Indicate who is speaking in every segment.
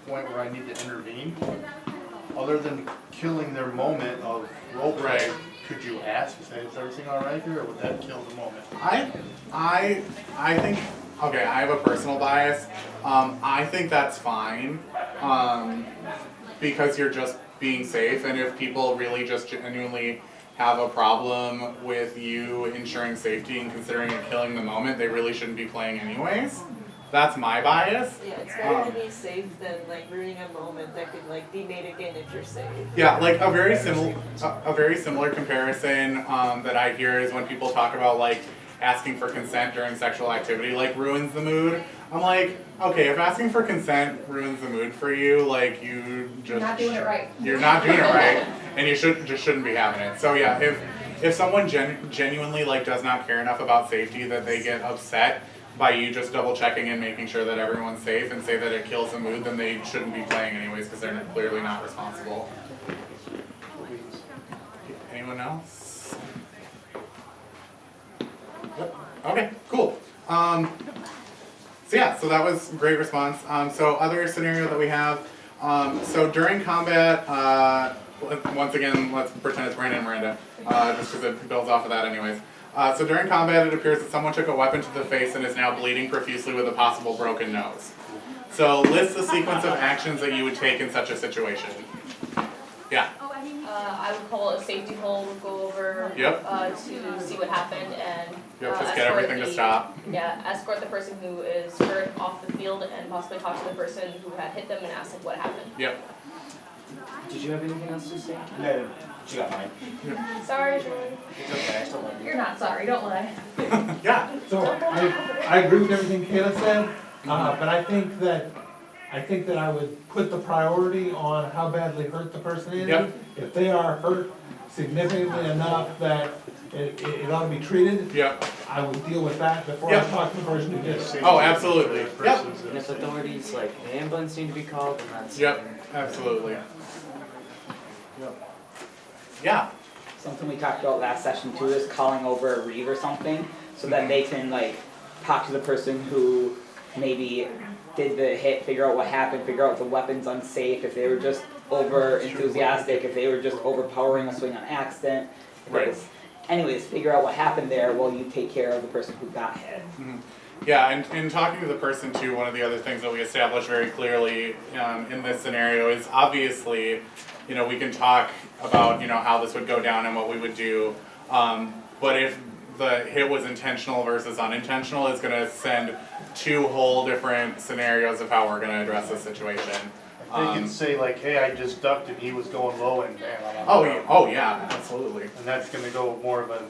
Speaker 1: point where I need to intervene, other than killing their moment of role play,
Speaker 2: Right.
Speaker 1: could you ask, say, is everything all right here, or would that kill the moment?
Speaker 2: I think, okay, I have a personal bias. I think that's fine, because you're just being safe, and if people really just genuinely have a problem with you ensuring safety and considering it killing the moment, they really shouldn't be playing anyways. That's my bias.
Speaker 3: Yeah, it's better to be safe than like ruining a moment that could like be made again if you're safe.
Speaker 2: Yeah, like a very similar comparison that I hear is when people talk about like asking for consent during sexual activity like ruins the mood. I'm like, okay, if asking for consent ruins the mood for you, like you just
Speaker 4: You're not doing it right.
Speaker 2: You're not doing it right, and you shouldn't be having it. So yeah, if someone genuinely like does not care enough about safety that they get upset by you just double checking and making sure that everyone's safe and say that it kills the mood, then they shouldn't be playing anyways because they're clearly not responsible. Anyone else? Yep. Okay, cool. So yeah, so that was a great response. So other scenario that we have, so during combat, once again, let's pretend it's Brandon and Miranda, just because it builds off of that anyways. So during combat, it appears that someone took a weapon to the face and is now bleeding profusely with a possible broken nose. So list the sequence of actions that you would take in such a situation. Yeah.
Speaker 5: I would call it a safety hold, go over
Speaker 2: Yep.
Speaker 5: to see what happened and
Speaker 2: Just get everything to stop.
Speaker 5: Yeah, escort the person who is hurt off the field and possibly talk to the person who had hit them and ask them what happened.
Speaker 2: Yep.
Speaker 6: Did you have anything else to say?
Speaker 7: No, she got mine.
Speaker 5: Sorry, Julie.
Speaker 7: It's okay, I still love you.
Speaker 4: You're not sorry, don't lie.
Speaker 2: Yeah.
Speaker 8: So I agree with everything Kayla said, but I think that I would put the priority on how badly hurt the person is.
Speaker 2: Yep.
Speaker 8: If they are hurt significantly enough that it ought to be treated,
Speaker 2: Yep.
Speaker 8: I would deal with that before
Speaker 2: Yep.
Speaker 8: I talk to the person who did it.
Speaker 2: Oh, absolutely. Yep.
Speaker 6: And if authorities like an ambulance need to be called, then that's.
Speaker 2: Yep. Absolutely. Yeah.
Speaker 9: Something we talked about last session too is calling over a reeve or something, so that they can like talk to the person who maybe did the hit, figure out what happened, figure out if the weapon's unsafe, if they were just over enthusiastic, if they were just overpowering a swing on accident. If it was, anyways, figure out what happened there while you take care of the person who got hit.
Speaker 2: Yeah, and in talking to the person too, one of the other things that we established very clearly in this scenario is obviously, we can talk about, how this would go down and what we would do. But if the hit was intentional versus unintentional, it's going to send two whole different scenarios of how we're going to address this situation.
Speaker 1: They can say like, hey, I just ducked and he was going low and bam.
Speaker 2: Oh yeah, absolutely.
Speaker 1: And that's gonna go more of a,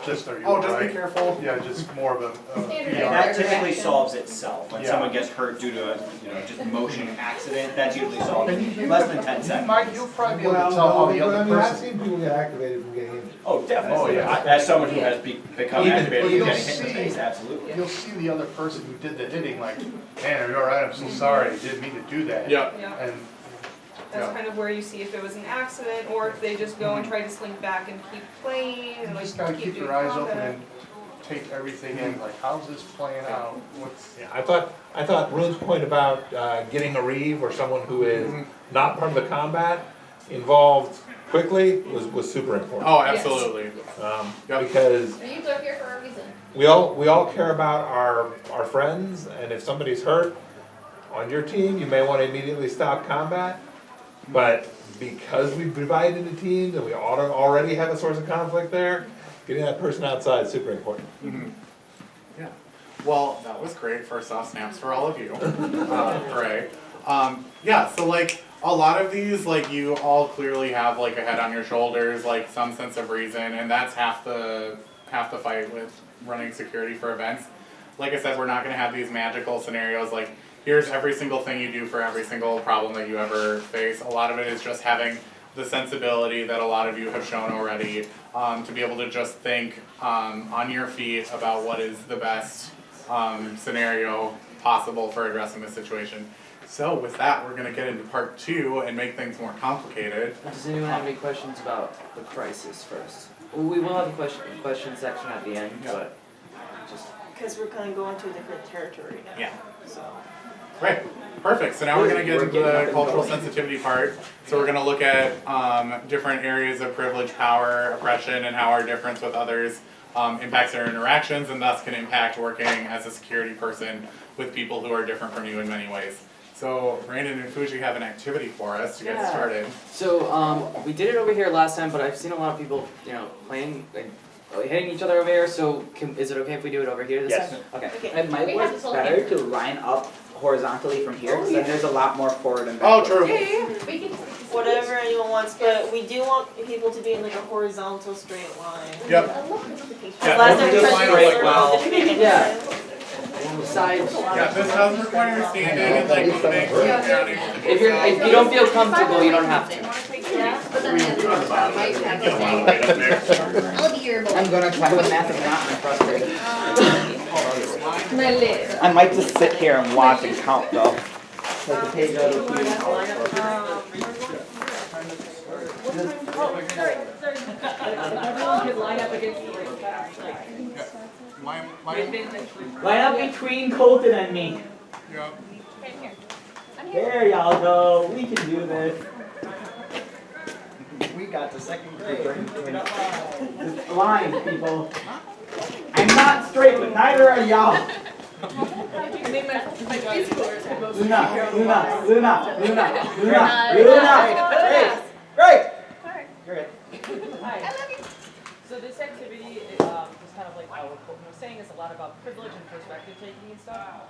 Speaker 1: just are you
Speaker 2: Oh, just
Speaker 1: alright?
Speaker 2: be careful.
Speaker 1: Yeah, just more of a
Speaker 4: Standard
Speaker 1: PR.
Speaker 7: That typically solves itself. When
Speaker 1: Yeah.
Speaker 7: someone gets hurt due to a, just motion accident, that's usually solved in less than 10 seconds.
Speaker 1: Mike, you'll probably be able to tell how the other
Speaker 8: I've
Speaker 1: person.
Speaker 8: seen people get activated from getting injured.
Speaker 7: Oh, definitely.
Speaker 1: Oh, yeah.
Speaker 7: As someone who has become
Speaker 8: Even-
Speaker 7: activated
Speaker 1: you'll
Speaker 7: from getting hit in the
Speaker 1: see-
Speaker 7: face, absolutely.
Speaker 1: You'll see the other person who did the hitting like, man, are you alright? I'm so sorry, I didn't mean to do that.
Speaker 2: Yeah.
Speaker 3: Yeah,
Speaker 1: And,
Speaker 3: that's
Speaker 1: yeah.
Speaker 3: kind of where you see if it was an accident or if they just go and try to slink back and keep playing and
Speaker 1: You
Speaker 3: like
Speaker 1: just gotta keep
Speaker 3: doing
Speaker 1: your eyes open
Speaker 3: combat.
Speaker 1: and take everything in, like, how's this playing out? What's,
Speaker 10: Yeah, I thought Rune's point about getting a reeve or someone who is not part of the combat involved quickly was super important.
Speaker 2: Oh, absolutely.
Speaker 10: Because
Speaker 4: Reeves are here for a reason.
Speaker 10: we all care about our friends, and if somebody's hurt on your team, you may want to immediately stop combat. But because we've divided into teams and we already have a source of conflict there, getting that person outside is super important.
Speaker 2: Yeah. Well, that was great. First off, snaps for all of you. Hooray. Yeah, so like a lot of these, like you all clearly have like a head on your shoulders, like some sense of reason, and that's half the fight with running security for events. Like I said, we're not gonna have these magical scenarios like here's every single thing you do for every single problem that you ever face. A lot of it is just having the sensibility that a lot of you have shown already, to be able to just think on your feet about what is the best scenario possible for addressing this situation. So with that, we're gonna get into part 2 and make things more complicated.
Speaker 6: Does anyone have any questions about the crisis first? Well, we will have a question section at the end,
Speaker 2: Yeah.
Speaker 6: but just
Speaker 3: Because we're kind of going to a different territory now.
Speaker 2: Yeah.
Speaker 3: So.
Speaker 2: Right. Perfect, so now we're gonna get
Speaker 9: We're
Speaker 2: into
Speaker 9: getting up
Speaker 2: the
Speaker 9: and
Speaker 2: cultural
Speaker 9: going.
Speaker 2: sensitivity part. So we're gonna look at different areas of privilege, power, oppression, and how our difference with others impacts our interactions and thus can impact working as a security person with people who are different from you in many ways. So Brandon and Fuji have an activity for us to get
Speaker 6: Yeah.
Speaker 2: started.
Speaker 6: So we did it over here last time, but I've seen a lot of people, playing, like, hitting each other over here. So is it okay if we do it over here this
Speaker 10: Yes.
Speaker 6: time? Okay.
Speaker 9: It might
Speaker 4: We have
Speaker 9: work
Speaker 4: this whole
Speaker 9: better to line up horizontally from here, because then there's a lot more forward and
Speaker 2: Oh,
Speaker 9: backward.
Speaker 2: true.
Speaker 4: We can.
Speaker 3: Whatever anyone wants, but we do want people to be in like a horizontal straight line.
Speaker 2: Yep.
Speaker 4: I love simplification.
Speaker 2: Yeah,
Speaker 3: Last
Speaker 2: don't
Speaker 3: time
Speaker 2: just
Speaker 3: we
Speaker 2: line
Speaker 3: tried
Speaker 2: up
Speaker 3: to
Speaker 2: like
Speaker 3: well.
Speaker 2: well.
Speaker 6: Yeah. Sides.
Speaker 2: Yeah, this does require standing and like moving.
Speaker 6: If you don't feel comfortable, you don't have to.
Speaker 4: But then the other one might have I'll be your
Speaker 9: I'm gonna try with math if not, I'm frustrated.
Speaker 4: My list.
Speaker 9: I might just sit here and watch and count though. Like a page out of
Speaker 5: Everyone could line up against the
Speaker 9: Line up between Colton and me. There y'all go. We can do this.
Speaker 7: We got to second grade.
Speaker 9: Just line, people. I'm not straight, but neither are y'all. Luna. Great. You're it.
Speaker 5: So this activity is kind of like what Colton was saying, is a lot about privilege and perspective taking and stuff.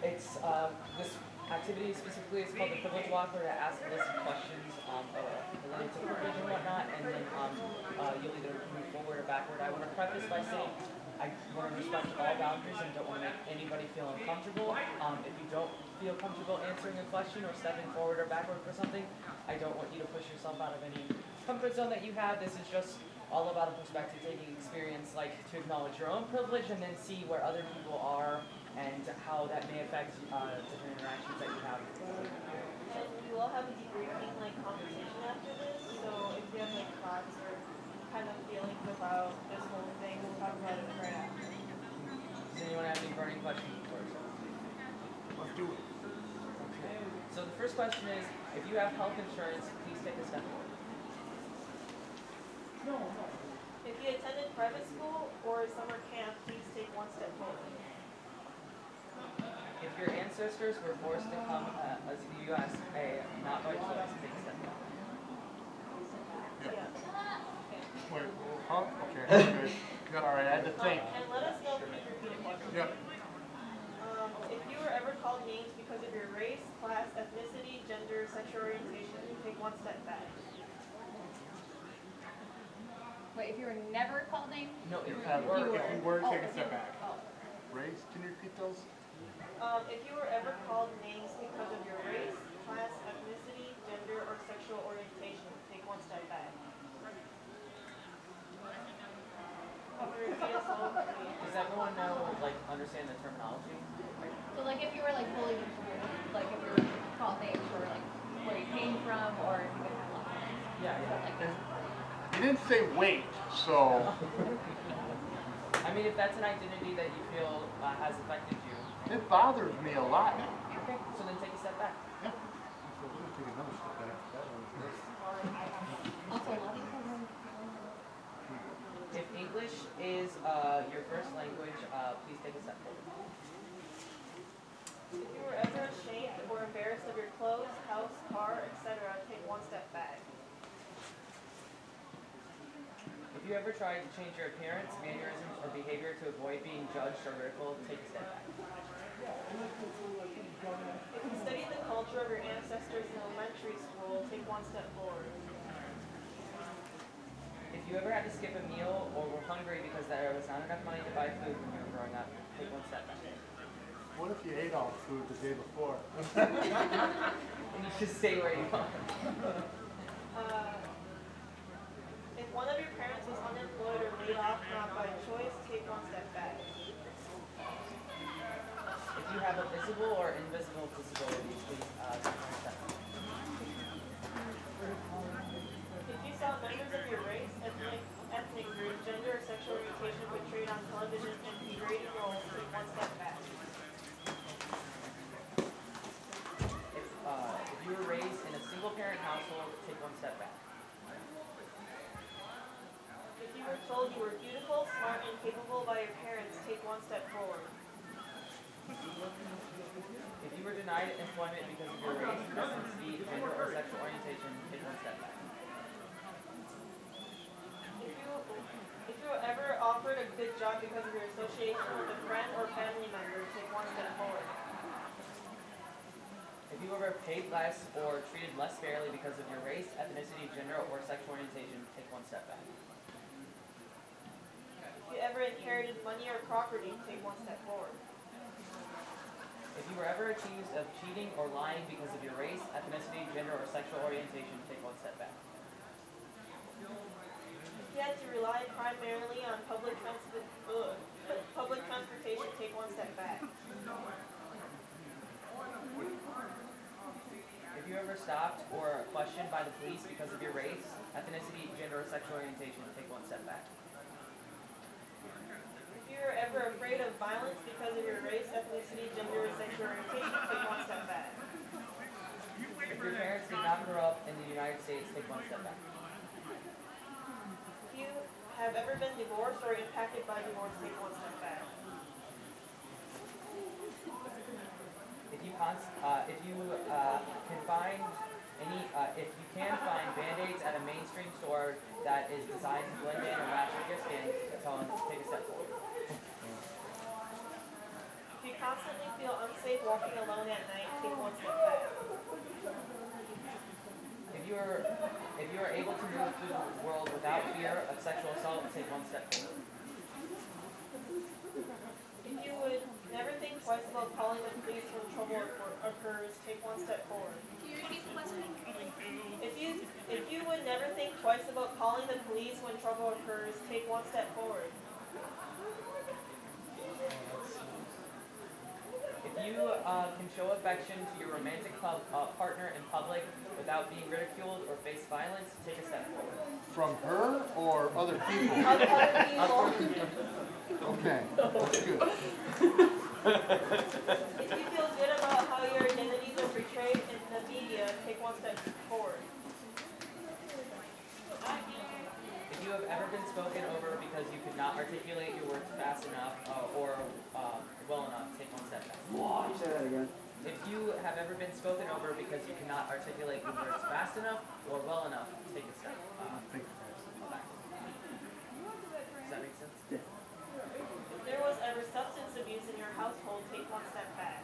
Speaker 5: It's this activity specifically is called the privilege walk, where to ask a list of questions related to privilege and whatnot, and then you'll either move forward or backward. I want to preface by saying I want to respect all boundaries and don't want to make anybody feel uncomfortable. If you don't feel comfortable answering a question or stepping forward or backward for something, I don't want you to push yourself out of any comfort zone that you have. This is just all about a perspective taking experience, like to acknowledge your own privilege and then see where other people are and how that may affect different interactions that you have.
Speaker 3: And we will have a debriefing like conversation after this, so if you have like thoughts or kind of feelings about this whole thing, we'll talk about it right after.
Speaker 5: Does anyone have any burning questions first?
Speaker 2: Let's do it.
Speaker 5: Okay. So the first question is, if you have health insurance, please take a step forward.
Speaker 3: If you attended private school or summer camp, please take one step forward.
Speaker 5: If your ancestors were forced to come as the U.S., not by choice, take a step back.
Speaker 3: Yeah.
Speaker 1: Wait, huh? Okay, good. Good, all right, I had to think.
Speaker 3: And let us know if you repeat a question.
Speaker 2: Yep.
Speaker 3: If you were ever called names because of your race, class, ethnicity, gender, sexual orientation, take one step back.
Speaker 4: Wait, if you were never called names?
Speaker 5: No, if
Speaker 2: If we were, take a step back.
Speaker 1: Race, can you repeat those?
Speaker 3: If you were ever called names because of your race, class, ethnicity, gender, or sexual orientation, take one step back.
Speaker 5: Does everyone know, understand the terminology?
Speaker 4: So like if you were like bullied in school, like if you were called names for like where you came from or if you would have lots of names.
Speaker 5: Yeah, yeah.
Speaker 4: Like,
Speaker 1: You didn't say wait, so.
Speaker 5: I mean, if that's an identity that you feel has affected you.
Speaker 1: It bothers me a lot.
Speaker 5: Okay, so then take a step back.
Speaker 4: also a lot of people
Speaker 5: If English is your first language, please take a step forward.
Speaker 3: If you were ever ashamed or embarrassed of your clothes, house, car, etc., take one step back.
Speaker 5: If you ever tried to change your appearance, mannerisms, or behavior to avoid being judged or ridiculed, take a step back.
Speaker 3: If you studied the culture of your ancestors in elementary school, take one step forward.
Speaker 5: If you ever had to skip a meal or were hungry because there was not enough money to buy food when you were growing up, take one step back.
Speaker 1: What if you ate all the food the day before?
Speaker 5: You need to stay where you are.
Speaker 3: If one of your parents was unemployed or laid off not by choice, take one step back.
Speaker 5: If you have a visible or invisible disability, please take one step back.
Speaker 3: If you saw members of your race, ethnic group, gender, or sexual orientation portrayed on television in degrading roles, take one step back.
Speaker 5: parent household, take one step back.
Speaker 3: If you were told you were beautiful, smart, and capable by your parents, take one step forward.
Speaker 5: If you were denied employment because of your race, ethnicity, gender, or sexual orientation, take one step back.
Speaker 3: If you were ever offered a good job because of your association with a friend or family member, take one step forward.
Speaker 5: If you were ever paid less or treated less fairly because of your race, ethnicity, gender, or sexual orientation, take one step back.
Speaker 3: If you ever inherited money or property, take one step forward.
Speaker 5: If you were ever accused of cheating or lying because of your race, ethnicity, gender, or sexual orientation, take one step back.
Speaker 3: If you had to rely primarily on public transportation, take one step back.
Speaker 5: If you ever stopped or questioned by the police because of your race, ethnicity, gender, or sexual orientation, take one step back.
Speaker 3: If you were ever afraid of violence because of your race, ethnicity, gender, or sexual orientation, take one step back.
Speaker 5: If your parents did not grow up in the United States, take one step back.
Speaker 3: If you have ever been divorced or impacted by divorce, take one step back.
Speaker 5: If you can find Band-Aids at a mainstream store that is designed to blend in or match with your skin, take a step forward.
Speaker 3: If you constantly feel unsafe walking alone at night, take one step back.
Speaker 5: If you are able to move through the world without fear of sexual assault, take one step forward.
Speaker 3: If you would never think twice about calling the police when trouble occurs, take one step forward.
Speaker 4: Can you repeat the question?
Speaker 3: If you would never think twice about calling the police when trouble occurs, take one step forward.
Speaker 5: If you can show affection to your romantic partner in public without being ridiculed or face violence, take a step forward.
Speaker 1: From her or other people?
Speaker 3: Other people.
Speaker 1: Okay, that's good.
Speaker 3: If you feel good about how your identities are portrayed in the media, take one step forward.
Speaker 5: If you have ever been spoken over because you could not articulate your words fast enough or well enough, take one step back.
Speaker 6: Say that again.
Speaker 5: If you have ever been spoken over because you cannot articulate your words fast enough or well enough, take a step back. Does that make sense?
Speaker 6: Yeah.
Speaker 3: If there was ever substance abuse in your household, take one step back.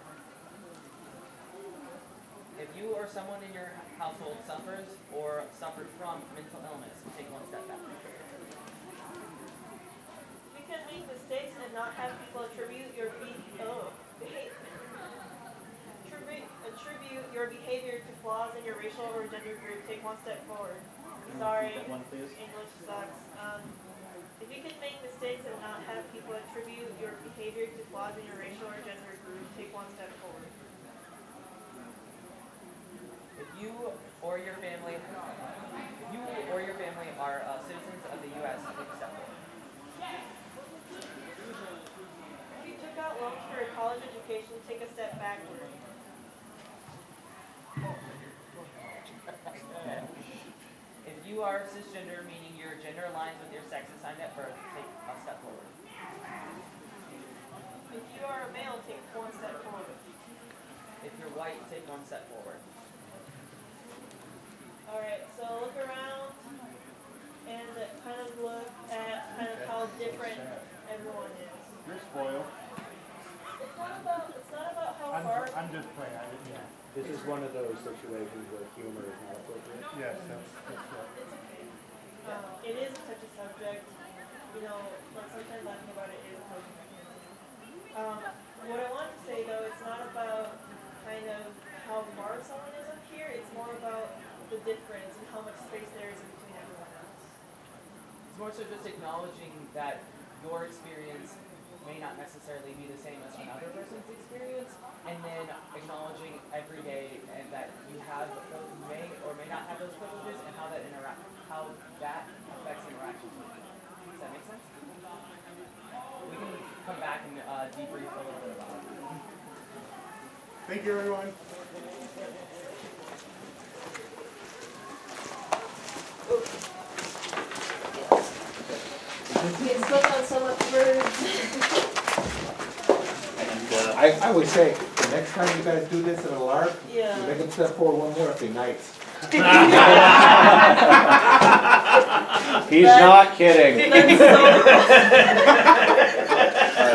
Speaker 5: If you or someone in your household suffers or suffered from mental illness, take one step back.
Speaker 3: You can make mistakes and not have people attribute your behavior to flaws in your racial or gender group. Take one step forward. Sorry, English sucks. If you can make mistakes and not have people attribute your behavior to flaws in your racial or gender group, take one step forward.
Speaker 5: If you or your family are citizens of the U.S., take a step forward.
Speaker 3: If you took out loans for a college education, take a step backward.
Speaker 5: If you are cisgender, meaning your gender aligns with your sex assigned at birth, take a step forward.
Speaker 3: If you are a male, take one step forward.
Speaker 5: If you're white, take one step forward.
Speaker 3: Alright, so look around and kind of look at kind of how different everyone is.
Speaker 1: You're spoiled.
Speaker 3: It's not about how far.
Speaker 1: I'm just playing. Yeah.
Speaker 11: This is one of those situations where humor is not appropriate.
Speaker 1: Yes, that's right.
Speaker 3: It's okay. It is a touchy subject. You know, like sometimes laughing about it is a touchy subject. What I want to say though, it's not about kind of how far someone is up here. It's more about the difference and how much space there is in between everyone else.
Speaker 5: It's more so just acknowledging that your experience may not necessarily be the same as another person's experience, and then acknowledging every day and that you have those may or may not have those privileges and how that affects interactions with you. Does that make sense? We can come back and debrief a little bit about it.
Speaker 2: Thank you, everyone.
Speaker 4: so much words.
Speaker 7: And,
Speaker 10: I would say, the next time you guys do this at a LARP,
Speaker 3: Yeah.
Speaker 10: you make them step forward one more if they nice.
Speaker 7: he's not kidding.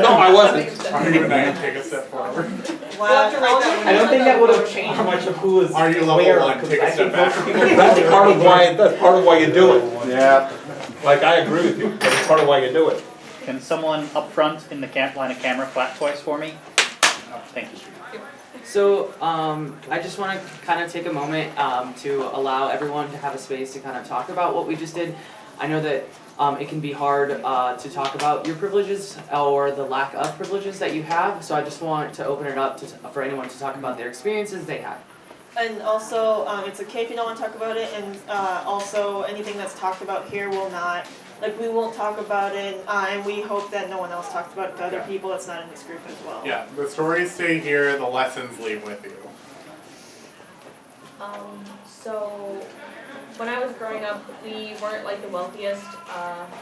Speaker 6: No, I wasn't.
Speaker 2: Are you gonna take a step forward?
Speaker 3: Wow.
Speaker 9: I don't think that would have changed much of who was
Speaker 2: Are you level
Speaker 9: where,
Speaker 2: one?
Speaker 9: because
Speaker 2: Take a
Speaker 9: I
Speaker 2: step
Speaker 9: think most of
Speaker 2: back.
Speaker 9: people
Speaker 10: That's part of why you do it.
Speaker 7: Yeah.
Speaker 10: Like, I agree with you, that's part of why you do it.
Speaker 7: Can someone up front in the line of camera clap twice for me? Oh, thank you.
Speaker 6: So, I just want to kind of take a moment to allow everyone to have a space to kind of talk about what we just did. I know that it can be hard to talk about your privileges or the lack of privileges that you have, so I just want to open it up for anyone to talk about their experiences they had.
Speaker 3: And also, it's okay if you don't want to talk about it, and also anything that's talked about here will not, like, we won't talk about it, and we hope that no one else talks about it to other people that's not in this group as well.
Speaker 2: Yeah, the stories stay here, the lessons leave with you.
Speaker 12: So when I was growing up, we weren't like the wealthiest.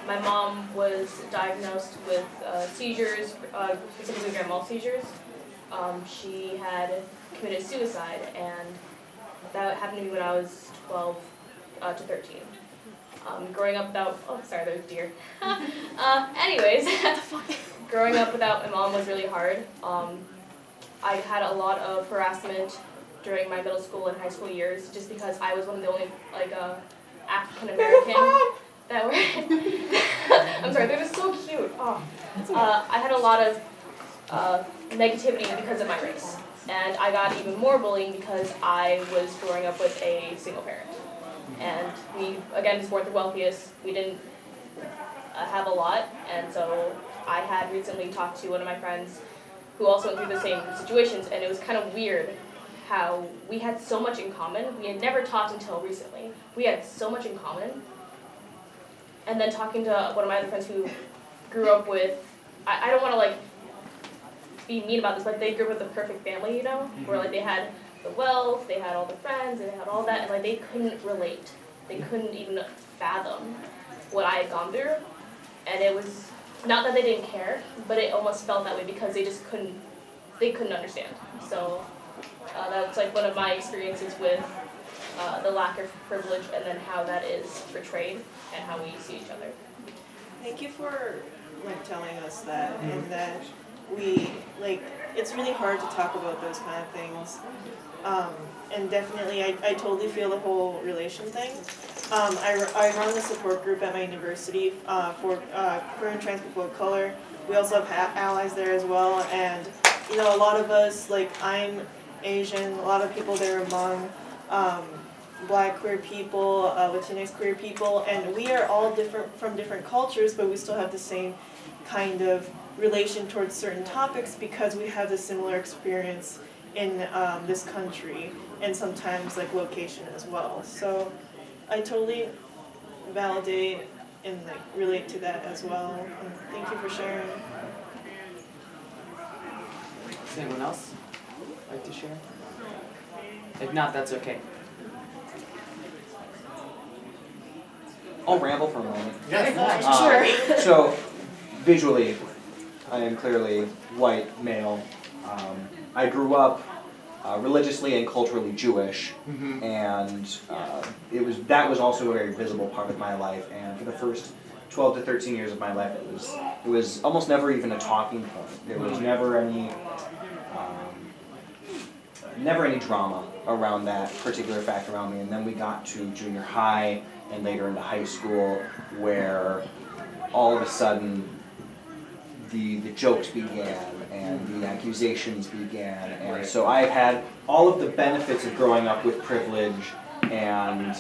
Speaker 12: My mom was diagnosed with seizures, specifically grand mal seizures. She had committed suicide, and that happened to me when I was 12 to 13. Growing up without, oh sorry, there's deer. Anyways, growing up without my mom was really hard. I had a lot of harassment during my middle school and high school years, just because I was one of the only African American that were. I'm sorry, they're just so cute. Oh. I had a lot of negativity because of my race, and I got even more bullying because I was growing up with a single parent, and we again just weren't the wealthiest. We didn't have a lot, and so I had recently talked to one of my friends who also went through the same situations, and it was kind of weird how we had so much in common. We had never talked until recently. We had so much in common. And then talking to one of my other friends who grew up with, I don't want to like be mean about this, but they grew up with the perfect family, you know, where like they had the wealth, they had all the friends, they had all that, and like they couldn't relate. They couldn't even fathom what I had gone through. And it was not that they didn't care, but it almost felt that way because they just couldn't understand. So that's like one of my experiences with the lack of privilege, and then how that is portrayed and how we see each other.
Speaker 3: Thank you for like telling us that, and that we like it's really hard to talk about those kind of things. And definitely, I totally feel the whole relation thing. I run the support group at my university for queer and trans people of color. We also have allies there as well, and you know, a lot of us, like I'm Asian, a lot of people there among Black queer people, Latinx queer people, and we are all different from different cultures, but we still have the same kind of relation towards certain topics because we have the similar experience in this country, and sometimes like location as well. So I totally validate and like relate to that as well. And thank you for sharing.
Speaker 6: Does anyone else like to share? If not, that's okay.
Speaker 13: I'll ramble for a moment.
Speaker 2: Yes.
Speaker 13: So, visually, I am clearly white, male. I grew up religiously and culturally Jewish, and that was also a very visible part of my life. And for the first 12 to 13 years of my life, it was almost never even a talking point. There was never any drama around that particular fact around me. And then we got to junior high and later into high school, where all of a sudden the jokes began and the accusations began. And so I've had all of the benefits of growing up with privilege and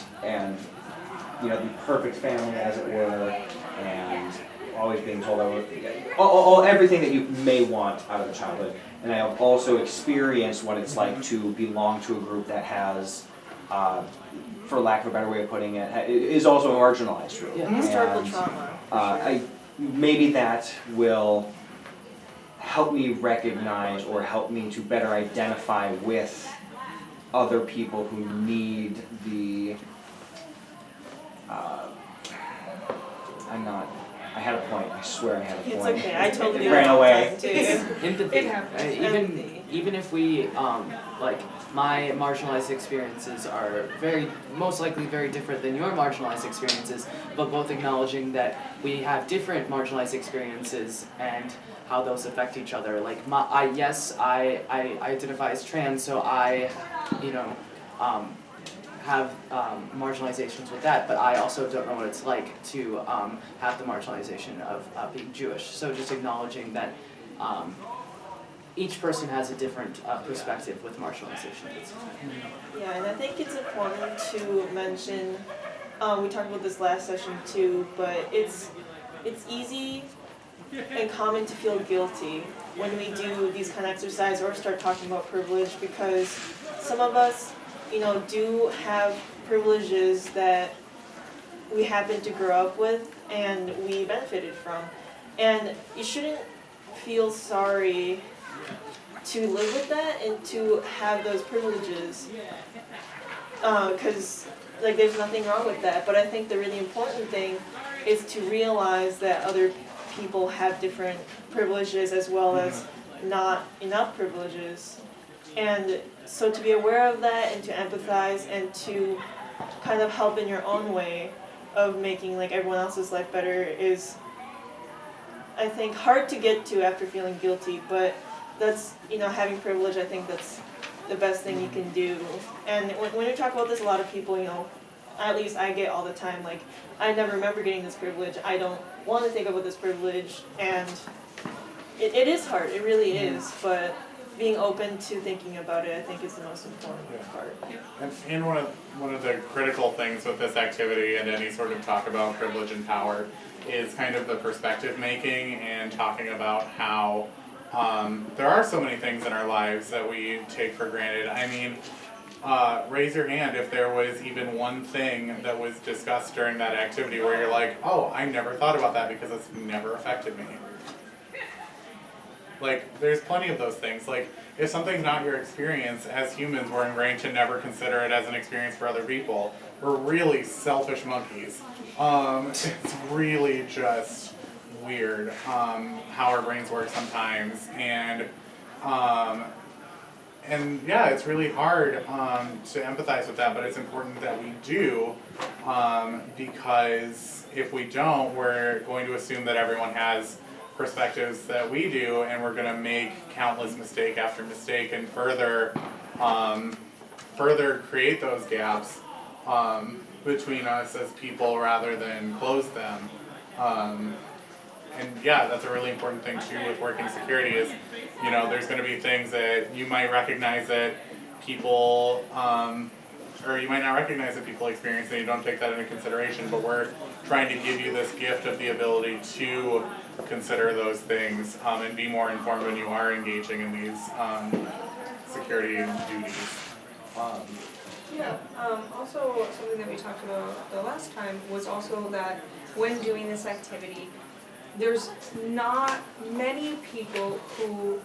Speaker 13: you know, the perfect family, as it were, and always being told everything that you may want out of a childhood. And I have also experienced what it's like to belong to a group that has, for lack of a better way of putting it, is also a marginalized group.
Speaker 3: Yeah. Historical trauma.
Speaker 13: Maybe that will help me recognize or help me to better identify with other people who need I had a point, I swear I had a
Speaker 3: It's
Speaker 13: point.
Speaker 3: okay, I totally
Speaker 13: It
Speaker 3: do
Speaker 13: ran
Speaker 3: that all the
Speaker 13: away.
Speaker 3: time, too.
Speaker 6: Empathy.
Speaker 3: It happens.
Speaker 6: Even if we like my marginalized experiences are most likely very different than your marginalized experiences, but both acknowledging that we have different marginalized experiences and how those affect each other. Like I identify as trans, so I, have marginalizations with that, but I also don't know what it's like to have the marginalization of being Jewish. So just acknowledging that each person has a different perspective with marginalization.
Speaker 3: Yeah, and I think it's important to mention, we talked about this last session too, but it's easy and common to feel guilty when we do these kind of exercises or start talking about privilege, because some of us, do have privileges that we happen to grow up with and we benefited from. And you shouldn't feel sorry to live with that and to have those privileges, because there's nothing wrong with that. But I think the really important thing is to realize that other people have different privileges as well as not enough privileges. And so to be aware of that and to empathize and to kind of help in your own way of making everyone else's life better is, I think, hard to get to after feeling guilty, but that's, having privilege, I think that's the best thing you can do. And when you talk about this, a lot of people, at least I get all the time, I never remember getting this privilege, I don't want to think about this privilege, and it is hard, it really is, but being open to thinking about it, I think, is the most important part.
Speaker 2: And one of the critical things with this activity and any sort of talk about privilege and power is kind of the perspective making and talking about how there are so many things in our lives that we take for granted. I mean, raise your hand if there was even one thing that was discussed during that activity where you're like, oh, I never thought about that because it's never affected me. There's plenty of those things. If something's not your experience, as humans, we're ingrained to never consider it as an experience for other people. We're really selfish monkeys. It's really just weird how our brains work sometimes, and yeah, it's really hard to empathize with that, but it's important that we do, because if we don't, we're going to assume that everyone has perspectives that we do, and we're going to make countless mistake after mistake and further create those gaps between us as people rather than close them. And yeah, that's a really important thing too with working security is, there's going to be things that you might recognize that people, or you might not recognize that people experience and you don't take that into consideration, but we're trying to give you this gift of the ability to consider those things and be more informed when you are engaging in these security duties.
Speaker 14: Also something that we talked about the last time was also that when doing this activity, there's not many people who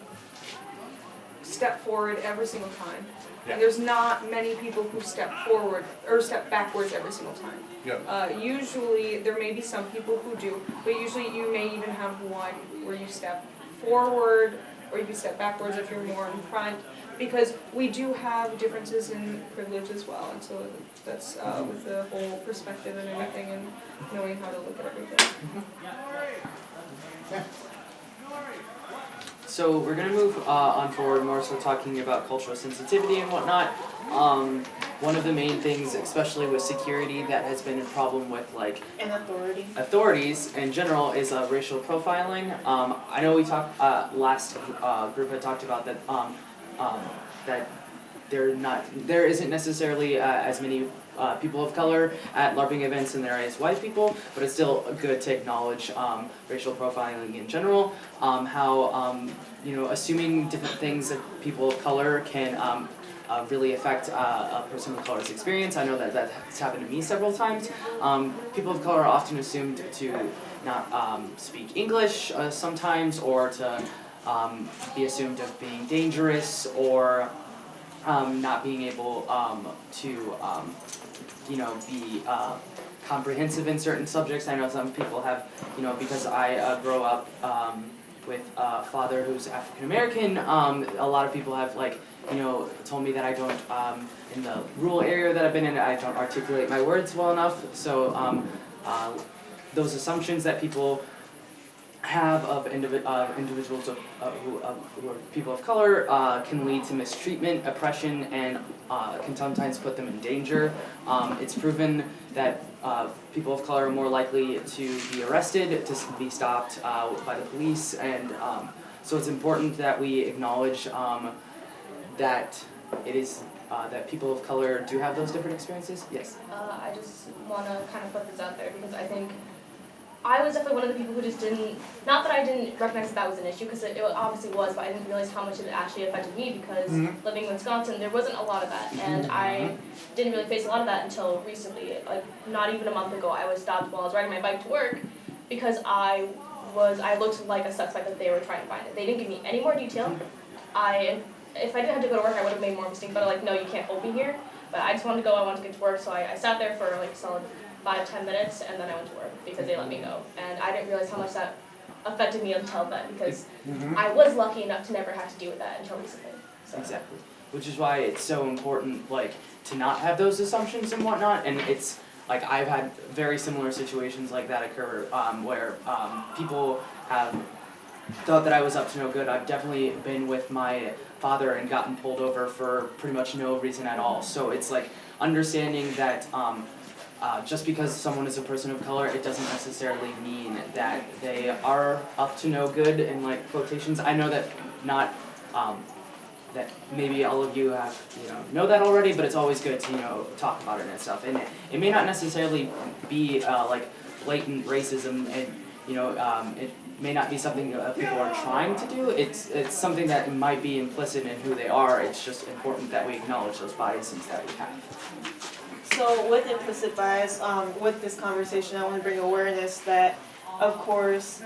Speaker 14: step forward every single time.
Speaker 2: Yeah.
Speaker 14: And there's not many people who step forward or step backwards every single time.
Speaker 2: Yeah.
Speaker 14: Usually there may be some people who do, but usually you may even have one where you step forward or you can step backwards if you're more in front, because we do have differences in privilege as well, and so that's with the whole perspective and everything and knowing how to look at everything.
Speaker 6: So we're going to move on forward more so talking about cultural sensitivity and whatnot. One of the main things, especially with security, that has been a problem with
Speaker 3: and
Speaker 6: authorities in general is racial profiling. I know we talked last group had talked about that that there isn't necessarily as many people of color at LARPing events than there is white people, but it's still good to acknowledge racial profiling in general. How assuming different things of people of color can really affect a person of color's experience. I know that that's happened to me several times. People of color are often assumed to not speak English sometimes, or to be assumed of being dangerous, or not being able to be comprehensive in certain subjects. I know some people have, because I grow up with a father who's African American, a lot of people have told me that I don't, in the rural area that I've been in, I don't articulate my words well enough. So those assumptions that people have of individuals who are people of color can lead to mistreatment, oppression, and can sometimes put them in danger. It's proven that people of color are more likely to be arrested, to be stopped by the police, and so it's important that we acknowledge that it is that people of color do have those different experiences. Yes?
Speaker 12: I just want to kind of put this out there because I think I was definitely one of the people who just didn't, not that I didn't recognize that was an issue, because it obviously was, but I didn't realize how much it actually affected me because living in Wisconsin, there wasn't a lot of that, and I didn't really face a lot of that until recently. Like, not even a month ago, I was stopped while I was riding my bike to work because I looked like a suspect that they were trying to find it. They didn't give me any more detail. If I didn't have to go to work, I would have made more mistakes, but like, no, you can't hold me here. But I just wanted to go, I wanted to get to work, so I sat there for like a solid 5-10 minutes, and then I went to work because they let me go. And I didn't realize how much that affected me until then, because I was lucky enough to never have to deal with that until recently. So.
Speaker 6: Exactly. Which is why it's so important, to not have those assumptions and whatnot. And it's I've had very similar situations like that occur, where people have thought that I was up to no good. I've definitely been with my father and gotten pulled over for pretty much no reason at all. So it's understanding that just because someone is a person of color, it doesn't necessarily mean that they are up to no good in quotations. I know that not that maybe all of you have know that already, but it's always good to talk about it and stuff. And it may not necessarily be blatant racism, and it may not be something that people are trying to do. It's something that might be implicit in who they are. It's just important that we acknowledge those biases that we have.
Speaker 3: So with implicit bias, with this conversation, I want to bring awareness that, of course,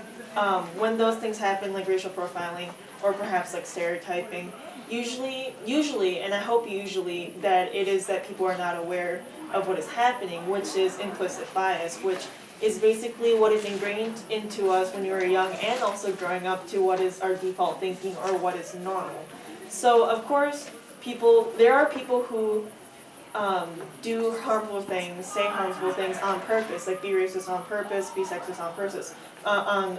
Speaker 3: when those things happen, like racial profiling or perhaps stereotyping, usually, and I hope usually, that it is that people are not aware of what is happening, which is implicit bias, which is basically what is ingrained into us when we were young and also growing up to what is our default thinking or what is normal. So, of course, there are people who do harmful things, say harmful things on purpose, like be racist on purpose, be sexist on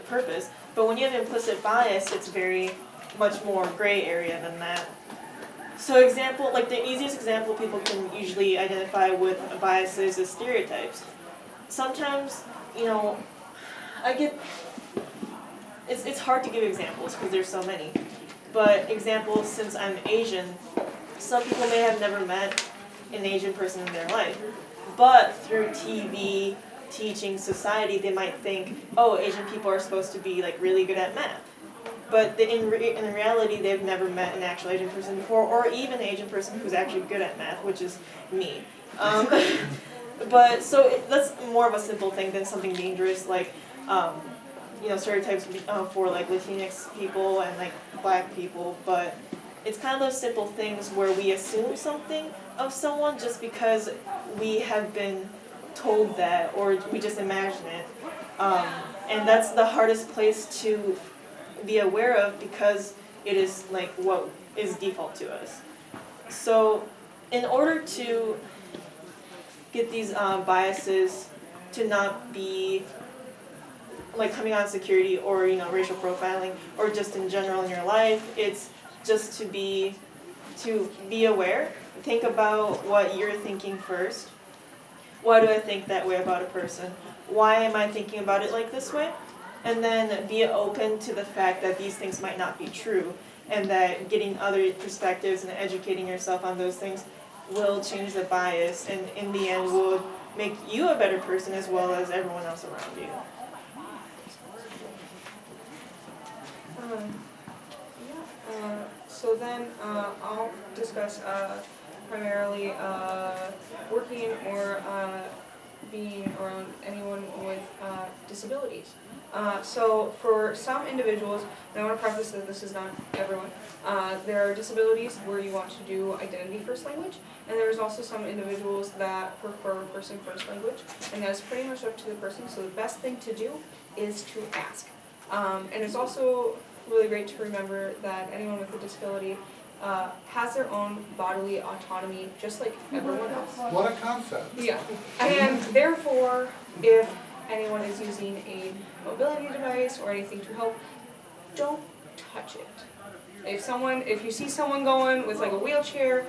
Speaker 3: purpose. But when you have implicit bias, it's very much more gray area than that. So the easiest example people can usually identify with biases is stereotypes. Sometimes, it's hard to give examples because there's so many. But examples, since I'm Asian, some people may have never met an Asian person in their life, but through TV, teaching, society, they might think, oh, Asian people are supposed to be really good at math. But in reality, they've never met an actual Asian person before, or even an Asian person who's actually good at math, which is me. But so that's more of a simple thing than something dangerous, stereotypes for Latinx people and Black people. But it's kind of those simple things where we assume something of someone just because we have been told that, or we just imagine it. And that's the hardest place to be aware of because it is what is default to us. So in order to get these biases to not be coming on security or racial profiling or just in general in your life, it's just to be aware. Think about what you're thinking first. Why do I think that way about a person? Why am I thinking about it this way? And then be open to the fact that these things might not be true, and that getting other perspectives and educating yourself on those things will change the bias, and in the end will make you a better person as well as everyone else around you.
Speaker 14: So then I'll discuss primarily working or being around anyone with disabilities. So for some individuals, and I want to preface that this is not everyone, there are disabilities where you want to do identity first language, and there's also some individuals that prefer person first language, and that's pretty much up to the person. So the best thing to do is to ask. And it's also really great to remember that anyone with a disability has their own bodily autonomy, just like everyone else.
Speaker 2: What a concept.
Speaker 14: Yeah, and therefore, if anyone is using a mobility device or anything to help, don't touch it. If you see someone going with like a wheelchair,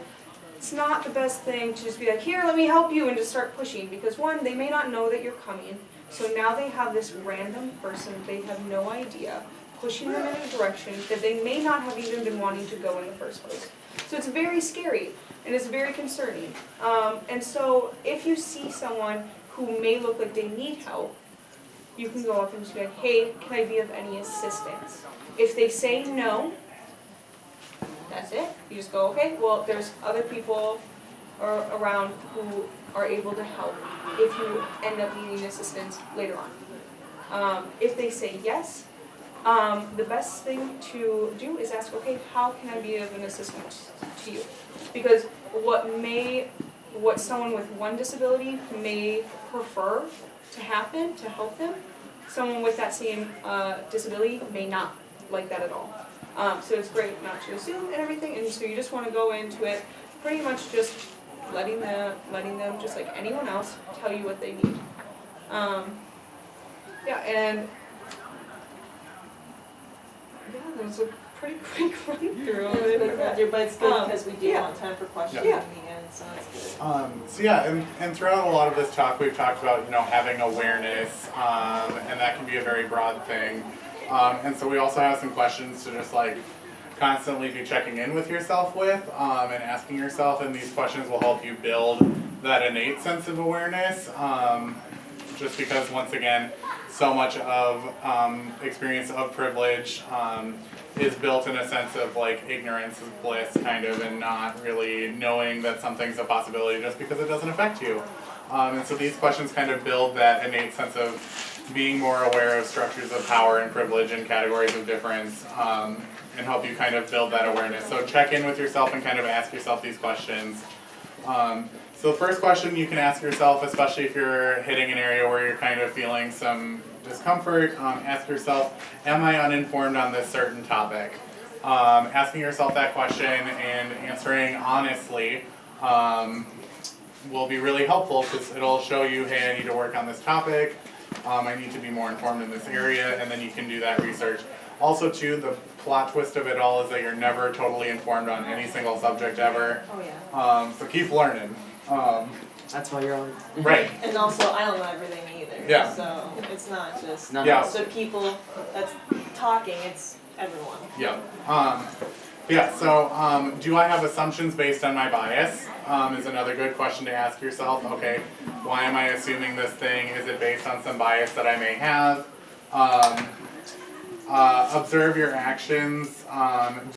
Speaker 14: it's not the best thing to just be like, here, let me help you, and just start pushing, because one, they may not know that you're coming, so now they have this random person, they have no idea, pushing them in a direction that they may not have even been wanting to go in the first place. So it's very scary, and it's very concerning. And so if you see someone who may look like they need help, you can go up and just be like, hey, can I be of any assistance? If they say no, that's it. You just go, okay, well, there's other people around who are able to help if you end up needing assistance later on. If they say yes, the best thing to do is ask, okay, how can I be of an assistance to you? Because what someone with one disability may prefer to happen to help them, someone with that same disability may not like that at all. So it's great not to assume and everything, and so you just want to go into it pretty much just letting them, just like anyone else, tell you what they need. Yeah, and yeah, that was a pretty quick run through.
Speaker 3: But it's good because we do
Speaker 14: yeah.
Speaker 3: want time for questions
Speaker 14: Yeah.
Speaker 3: in the end, so that's good.
Speaker 2: So yeah, and throughout a lot of this talk, we've talked about, you know, having awareness, and that can be a very broad thing. And so we also have some questions to just like constantly be checking in with yourself with, and asking yourself, and these questions will help you build that innate sense of awareness, just because once again, so much of experience of privilege is built in a sense of like ignorance is bliss kind of, and not really knowing that something's a possibility just because it doesn't affect you. And so these questions kind of build that innate sense of being more aware of structures of power and privilege and categories of difference, and help you kind of build that awareness. So check in with yourself and kind of ask yourself these questions. So the first question you can ask yourself, especially if you're hitting an area where you're kind of feeling some discomfort, ask yourself, am I uninformed on this certain topic? Asking yourself that question and answering honestly will be really helpful, because it'll show you, hey, I need to work on this topic, I need to be more informed in this area, and then you can do that research. Also too, the plot twist of it all is that you're never totally informed on any single subject ever.
Speaker 3: Oh yeah.
Speaker 2: So keep learning.
Speaker 6: That's why you're on.
Speaker 2: Right.
Speaker 3: And also, I don't know everything either.
Speaker 2: Yeah.
Speaker 3: So it's not just
Speaker 2: Yeah.
Speaker 3: so people that's talking. It's everyone.
Speaker 2: Yeah. Yeah. So do I have assumptions based on my bias? Is another good question to ask yourself. Okay, why am I assuming this thing? Is it based on some bias that I may have? Observe your actions.